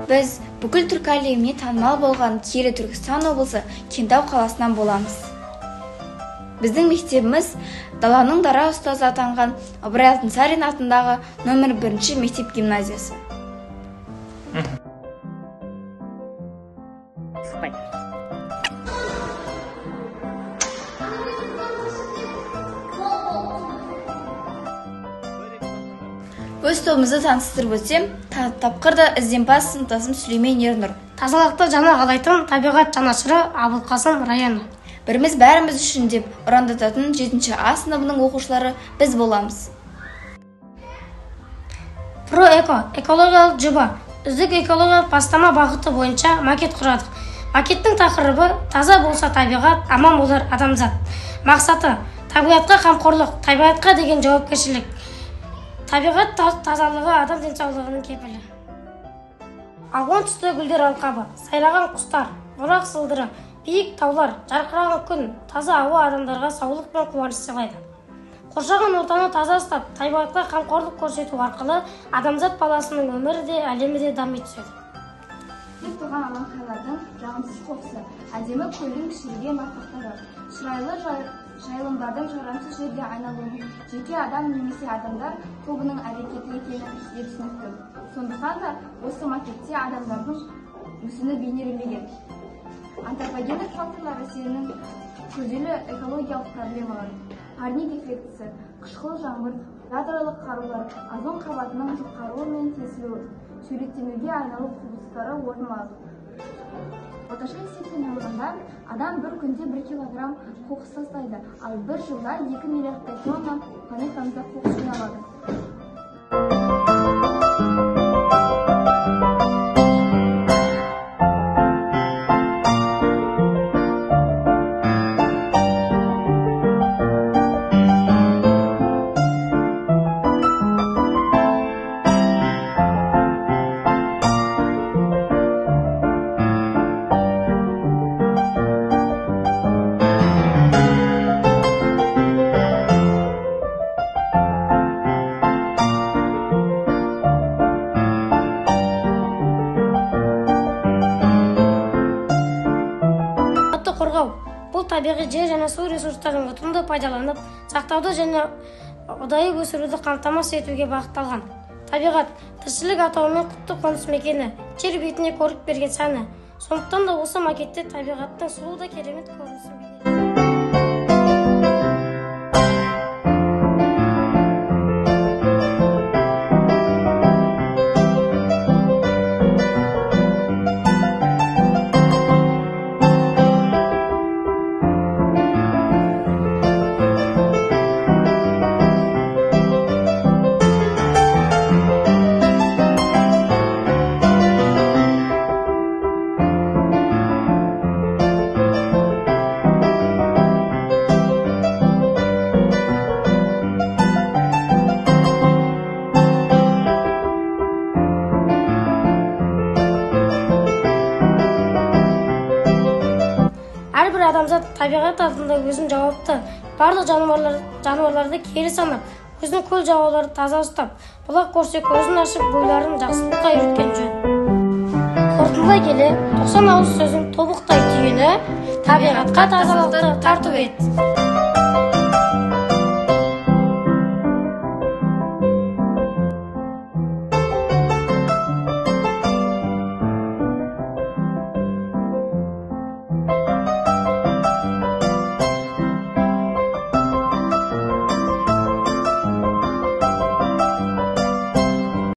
Біз бүкіл түркі әлеміне танымал болған киелі Түркістан облысы Кентау қаласынан боламыз. Біздің мектебіміз даланың дара ұстазы атанған Ыбырай Алтынсарин атындағы номер 1 мектеп гимназиясы. Өз тобымызды таныстырып өтсем, тапқырда ізденпаз сыныптасым Сүлеймен Ернұр. Тазалықты жана қалайтын табиғат жанашыры Абылқасым Раяны. Біріміз бәріміз үшін деп ұрандататын 7-ші А сыныбының оқушылары біз боламыз. Проэко экологиялық жоба. Үздік экологиялық бастама бағыты бойынша макет құрадық. Макеттің тақырыбы таза болса табиғат, аман болар адамзат. Мақсаты табиғатқа қамқорлық, табиғатқа деген жауапкершілік. Табиғат тазалығы адам денсаулығының кепілі. Алуан түсті гүлдер алқабы, сайлаған құстар, бұрақ сылдыры, биік таулар, жарқыраған күн, таза ауа адамдарға саулық пен қуаныш сыйлайды. Қоршаған ортаны таза ұстап, табиғатқа қамқорлық көрсету арқылы адамзат баласының өмірі де, әлемі де дами түседі. Тек тұрған алаңқайлардың жағымсыз қоқысы, әдемі көлдің кішірейген батпақтары, шырайлы жайылымдардың жарамсыз жерге айналуы жеке адам немесе адамдар тобының әрекеті екені түсінікті. Сондықтан да осы макетте адамдардың мүсіні бейнеленбеген. Антропогендік факторлар әсерінің күрделі экологиялық проблемалары, парник эффектісі, қышқыл жаңбыр, ядролық қарулар, озон қабатының жұқаруы мен тесілуі, суреттенуге айналу құбылыстары орын алады. Орташа есеппен алғанда, адам бір күнде 1 килограмм қоқыс тастайды, ал бір жылда 2 миллиардтай тонна планетамызда қоқыс жиналады. Қорғау. Бұл табиғи жер және су ресурстарын ұтымды пайдаланып, сақтауды және ұдайы өсіруді қамтамасыз етуге бағытталған. Табиғат тіршілік атауымен құтты қоныс мекені, жер бетіне көрік берген сәні. Сондықтан да осы макетте табиғаттың сұлу да керемет көрінісін бейнелейді. Әрбір адамзат табиғат алдында өзін жауапты, барлық жануарларды кері санап, өзінің көл жағаларын таза ұстап, бұлақ көрсе көзін ашып, бойларын жақсылыққа үйреткен жөн. Қорытындылай келе, 90 ауыз сөздің тобықтай түйіні табиғатқа тазалықты тарту ет.